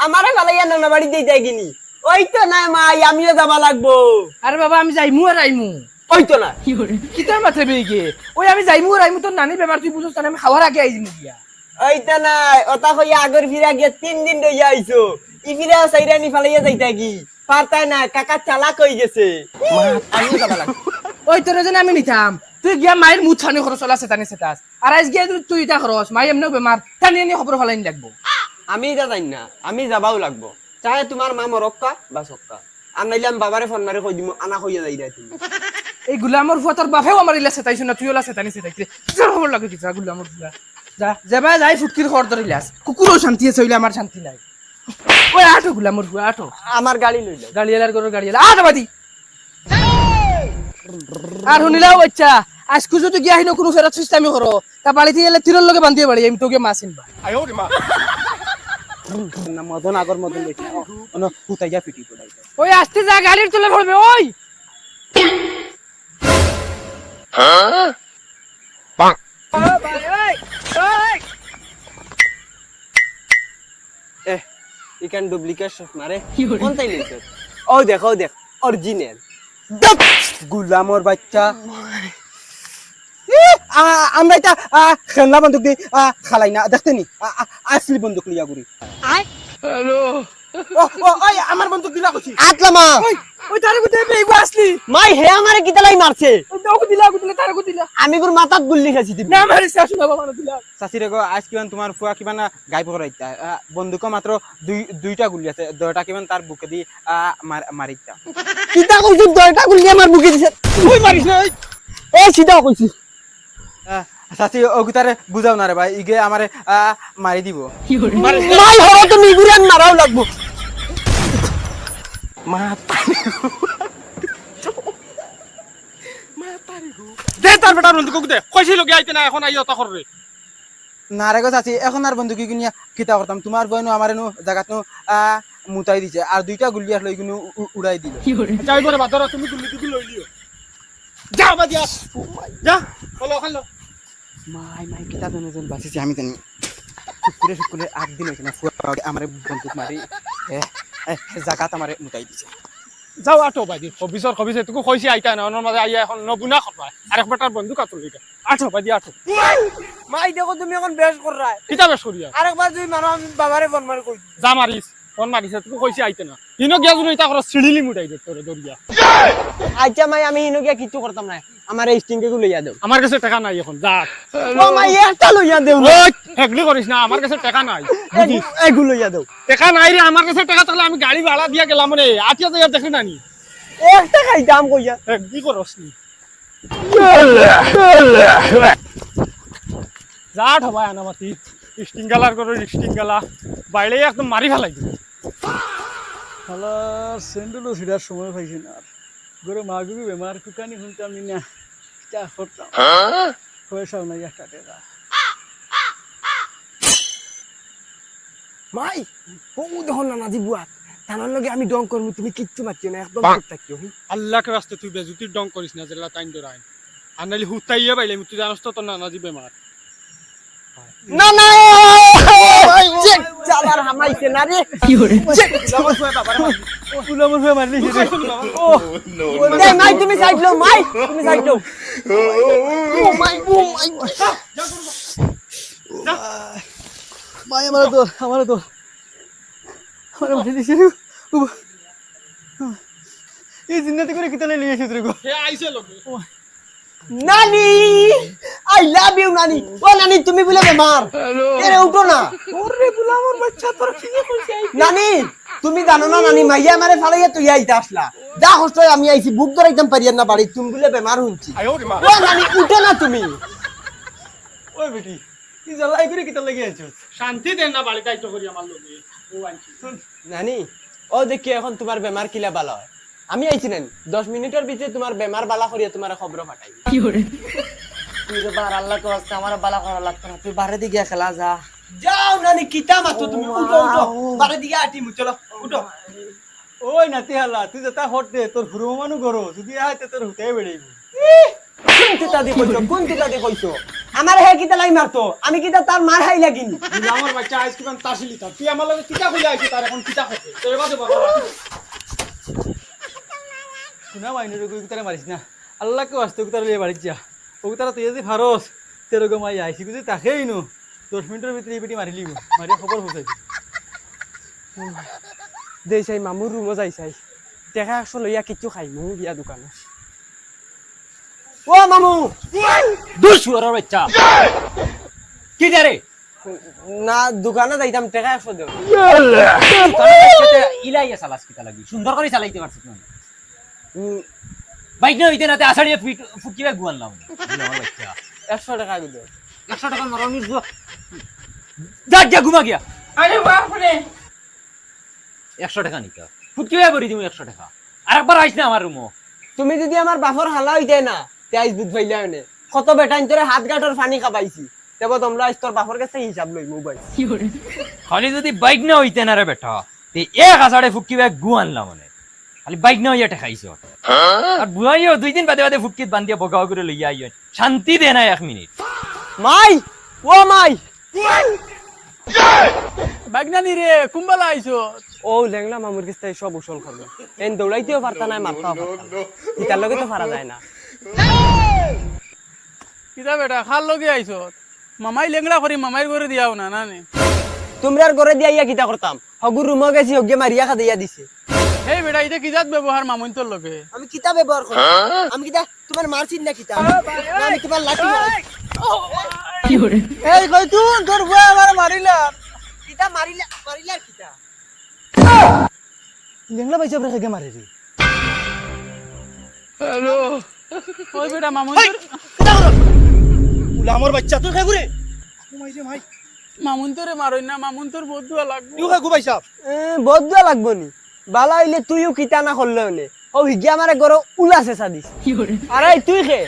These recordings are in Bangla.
আমারে ফালাইয়া নানা বাড়ি দিয়ে যাই কিনি ওই তো না মাই আমিও যাবা লাগবো আরে বাবা আমি যাইমু আর আইমু ওই তো না কিতার মাথা বেগে ওই আমি যাইমু আর আইমু তোর নানি বেমার তুই বুঝছ না আমি খাওয়ার আগে আইমু গিয়া ওই তো না ওটা হইয়া আগর ফিরা গিয়ে 3 দিন রইয়া আইছো ই ফিরা সাইরানি ফালাইয়া যাইতা কি পারতাই না কাকা চালাক হই গেছে আমিও যাবা লাগবো ওই তোর জন্য আমি নিতাম তুই গিয়া মায়ের মুখ ছানি খরচ চলা সেটানি সেটাস আর আজ গিয়া তুই ইটা খরচ মাই এমনিও বেমার টানি আনি খবর ফালাইনি লাগবো আমি এটা জানি না আমি যাবাও লাগবো চাহে তোমার মা মরক্কা বা সক্কা আর নাইলে আমি বাবারে ফোন মারে কই দিমু আনা কইয়া যাই তুমি এই গুলামর ফুয়া তোর বাপেও আমার ইলা সেটাইছ না তুইও লা সেটানি সেটাইছে যা খবর লাগে কি যা গুলামর ফুয়া যা যাবা যাই ফুটকির খর ধরিলাস কুকুরও শান্তি আছে হইলে আমার শান্তি নাই ওই আটো গুলামর ফুয়া আটো আমার গাড়ি লইল গাড়িয়ালার গরুর গাড়িয়ালা আটো বাদি আর শুনিলাও বাচ্চা আজকে যদি গিয়া হিনো কোনো ফেরত সিস্টেমই করো তা বাড়িতে গেলে তীরের লগে বান্ধিয়ে বাড়ি আমি তোকে মাছ কিনবা না মদন আগর মদন দেখি অন হুতাইয়া ফিটি পড়াই ওই আসতে যা গাড়ির তুলে পড়বে ওই এ ইকান ডুপ্লিকেট শট মারে কোন তাই নিছে ও দেখো দেখ অরিজিনাল গুলামর বাচ্চা আমরা এটা খেলনা বন্দুক দিয়ে খালাই না দেখতে নি আসলি বন্দুক লিয়া গুরি হ্যালো ওই আমার বন্দুক দিলা কইছি আতলামা ওই তারে কো দেবে এগো আসলি মাই হে আমারে কিতালাই মারছে ওই দাও দিলা তারে কো দিলা আমি গুর মাথাত গুল্লি খাইছি দিবি না মারিস আসু না বাবা দিলা চাচি রেগো আজ কিমান তোমার ফুয়া কিমান গাই পকরাইতা বন্দুক মাত্র দুইটা গুলি আছে দয়টা কিমান তার বুকে দি মারিতা কিতা কইছি দয়টা গুল্লি আমার বুকে দিছে তুই মারিস না এ সিধা কইছি চাচি ওগুতারে বুঝাও না রে ভাই ইগে আমারে মারি দিব মাই হরা তো নিগুরান মারাও লাগবো দে তার বেটা বন্ধু দে কইছিল কি আইতে না এখন আইয়া তা করে না রেগো চাচি এখন আর বন্দুকি কিনিয়া কিতা করতাম তোমার বয়নো আমারে নো জায়গাত নো মুতাই দিছে আর দুইটা গুলি আর লই কিনু উড়াই দিল যাই করে বাদরা তুমি গুলি দিবি লই লিও যা বাদিয়া যা বলো খালো মাই কিতা দনজন বাঁচিছি আমি জানি শুকুরে 8 দিন হইছে না ফুয়া আমারে বন্দুক মারি জায়গাত আমারে মুতাই দিছে যাও আটো বাদি অফিসে তুকু কইছি আইতা না অনর মাঝে আইয়া এখন নবুনা খরবা আরেক বেটার বন্ধু কাতল লইটা আটো বাদি আটো মাই দেখো তুমি এখন বেশ কর রায় কিতাবে সরিয়া আরেকবার যদি মারো আমি বাবারে ফোন মারি কই যা মারিস ফোন মারিস তুকু কইছি আইতে না ইনো গিয়া জুন ইতা করে সিড়িলি মুটাই দে তোরে দরিয়া আচ্ছা মাই আমি ইনো গিয়া কিছু করতাম না আমার এই স্টিংকে গু লইয়া দেও আমার কাছে টাকা নাই এখন যা ও মাই একটা লইয়া দেও ওই হেগলি করিস না আমার কাছে টাকা নাই বুঝিস এগু লইয়া দেও টাকা নাই রে আমার কাছে টাকা থাকলে আমি গাড়ি ভাড়া দিয়া গেলাম রে 8000 দেখি নানি একটা খাই দাম কইয়া কি করস নি যা ঠবাই আনামাতি স্টিংগালার করে স্টিংগালা বাইরে একদম মারি ফেলাই দিবে শালা স্যান্ডেলও ছিড়ার সময় পাইছি না আর গরু মাগুবি বেমার কুকানি শুনতাম না যা করতাম পয়সাও নাই একটা টাকা মাই ও দেখো না নাজি বুয়া তানার লগে আমি ডং করব তুমি কিচ্ছু মারছিও না একদম চুপ থাকিও আল্লাহকে রাস্তে তুই বেজুতি ডং করিস না যেলা টাইম ধরাই আর নাইলে হুতাইয়া বাইলে তুই জানোস তো তোর নানাজি বেমার না না চেক চালার হামাইছে না রে কি করে উলামর হয়ে মারলি রে ও দে মাই তুমি সাইড লো মাই তুমি সাইড লো ও মাই মাই আমার তো আমার মারলি দিছে এই জিন্নাতে করে কিতা লই এসে রে গো হে আইছে লগে নানি আই লাভ ইউ নানি ও নানি তুমি বলে বেমার এরে উঠো না ওরে বুলামর বাচ্চা তোর কি কইছে নানি তুমি জানো না নানি মাইয়া আমারে ফালাইয়া তুই আইতা আসলা যা কষ্ট আমি আইছি বুক ধরাইতাম পারিয়া না বাড়ি তুমি বলে বেমার হইছি আয়ো রে মা ও নানি উঠো না তুমি ওই বেটি কি জ্বালাই করে কিতা লাগি আছিস শান্তি দেন না বাড়ি দায়িত্ব করি আমার লগে ও আনছি নানি ও দেখি এখন তোমার বেমার কিলা ভালো হয় আমি আইছি নানি 10 মিনিটের ভিতরে তোমার বেমার বালা করিয়া তোমার খবর পাঠাই কি করে তুই রে বার আল্লাহ তো আজকে আমার বালা করা লাগতো না তুই বাইরে দিকে খেলা যা যাও নানি কিতা মাতো তুমি উঠো উঠো বাইরে দিকে আটি মু চলো উঠো ওই নাতি হালা তুই যেটা হট দে তোর হুরো মানু গরো যদি আইতে তোর হুতাই বেড়াইবো কোন তুতা দি কইছো আমার হে কিতা লাই মারতো আমি কিতা তার মার হাই লাগিনি আমার বাচ্চা আইস কিমান তাসিলি তার তুই আমার লগে কিতা কইয়া আইছিস তার এখন কিতা করতে তোর বাদে বাবা শুনা মাইনের তারা মারিস না আল্লাহকে আসতে তারা লিয়ে বাড়ির যা ও তারা তুই যদি ফারস তেরোগে মাই আইসি কিন্তু তাকেই নো 10 মিনিটের ভিতরে এই বেটি মারি লিব মারিয়া খবর পৌঁছাইছি দেই চাই মামুর রুমও যাই চাই টেকা 100 লইয়া কিচ্ছু খাই মু বিয়া দোকানে ও মামু দূর শুয়ারের বাচ্চা কি রে না দোকানে যাইতাম টাকা 100 দেও ইলাইয়া চালাস কিতা লাগি সুন্দর করে চালাইতে পারছিস না বাইক না হইতে না তে আষাঢ়িয়া ফুকিবা গুয়ানলাম আমার বাচ্চা 100 টাকা দিও 100 টাকা মারানিস যা ঘুমা গিয়া আরে বাপরে 100 টাকা নিকা ফুকিবা করে দিমু 100 টাকা আরেকবার আইছ না আমার রুমো তুমি যদি আমার বাপর হালা হইতে না তে আইস বুঝ পাইলা না কত বেটাইন তোরে হাত গাটর পানি খাবাইছি তেব তোমরা আইস তোর বাপর কাছে হিসাব লই মোবাইল খালি যদি বাইক না হইতে না রে বেটা তে এক আষাঢ়ে ফুকিবা গুয়ানলাম মানে খালি বাইক না হইয়া ঠেকাইছ আর বুয়াইও 2 দিন বাদে বাদে ফুকিত বান্ধিয়া বগাও করে লইয়া আইও শান্তি দে না 1 মিনিট মাই ও মাই বাগনানি রে কুম্বালা আইছো ও লেংলা মামুর কাছে সব উসল খাবে এন দৌড়াইতেও পারতা না মারতাও পারতা না ইতার লগে তো পারা যায় না কিতা বেটা খাল লগে আইছো মামাই লেংড়া করি মামাই করে দিয়াও না না নে তোমরার ঘরে দিয়া ইয়া কিতা করতাম হগুর রুমে গেছি হগে মারিয়া খা দিয়া দিছে হেই বেটা এটা কিজাত ব্যবহার মামুন তোর লগে আমি কিতা ব্যবহার করি আমি কিতা তোমার মারছিন না কিতা না আমি তোমার লাঠি মারছি এই কই তুই তোর বুয়া আমার মারিলা কিতা মারিলা কিতা লেংড়া পাইছে আপনি খেগে মারে রে হ্যালো ওই বেটা মামুন আমার বাচ্চা তুই খাই ঘুরে মামুন তোরে মারই না মামুন তোর বহুত দুয়া লাগবে তুই খাই গুবাইছা বদুয়া লাগবো নি বালা হইলে তুইও কিতা না করলে হলে ও হিগে আমারে গরো উলা চেঁচা দিস আরে তুই খে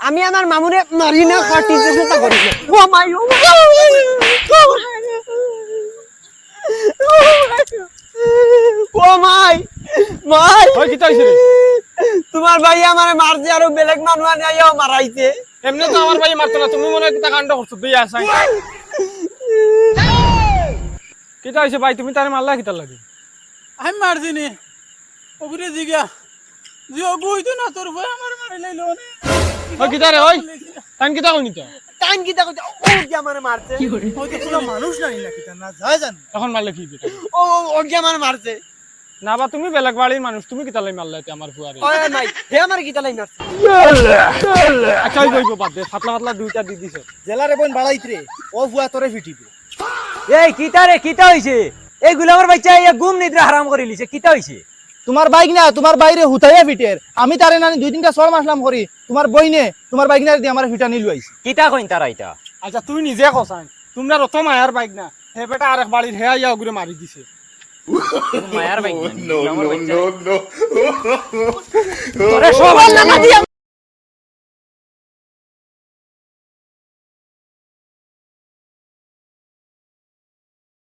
আমি আমার মামুরে মারি না কাটি চেষ্টা করি ও মাই ও মাই মাই হয় কিতা হইছে রে তোমার ভাই আমারে মারছে আর বেলেগ মানুষ আনিয়া মারাইছে এমনি তো আমার ভাই মারতো না তুমি মনে হয় কিতা কাণ্ড করছো তুই আসাই কিতা হইছে ভাই তুমি তারে মারলা কিতা লাগি আমি মারছি নি ওগুরে জিগা জি ওগু হইতো না তোর বুয়া আমার মারি লাইলো নে হয় কিতা রে হয় টাইম কিতা কইনি তো টাইম কিতা কইতে ও কি আমারে মারছে হয়তো কোনো মানুষ নাই না কিতা না যায় জান এখন মারলে কি দিতা ও কি আমারে মারছে না বা তুমি বেলেগ বাড়ির মানুষ তুমি কিতা লাই মারলা আমার ফুয়ারে ওই নাই হে আমারে কিতা লাই মারছে আচ্ছা ওই কইব বাদ দে ফাতলা ফাতলা দুইটা দি দিছে জেলারে বোন বাড়াইতরে ও বুয়া তোরে ফিটিবে এই কিতা হইছে এই গুলামের বাচ্চা ইয়া গুম নিদ্রা হারাম করে লিছে কিতা হইছে তোমার বাইক না তোমার বাইরে হুতাইয়া ফিটের আমি তারে নানি 2-3টা সর মাসলাম করি তোমার বইনে তোমার বাইক না দিয়ে আমার ফিটা নিলু আইছি কিতা কইন তারা এটা আচ্ছা তুই নিজে কসাই তোমরা রত মায়ার বাইক না হে বেটা আরেক বাড়ির হে আইয়া ওগুলো মারি দিছে মায়ার bike no, no, no, no. তোরে সব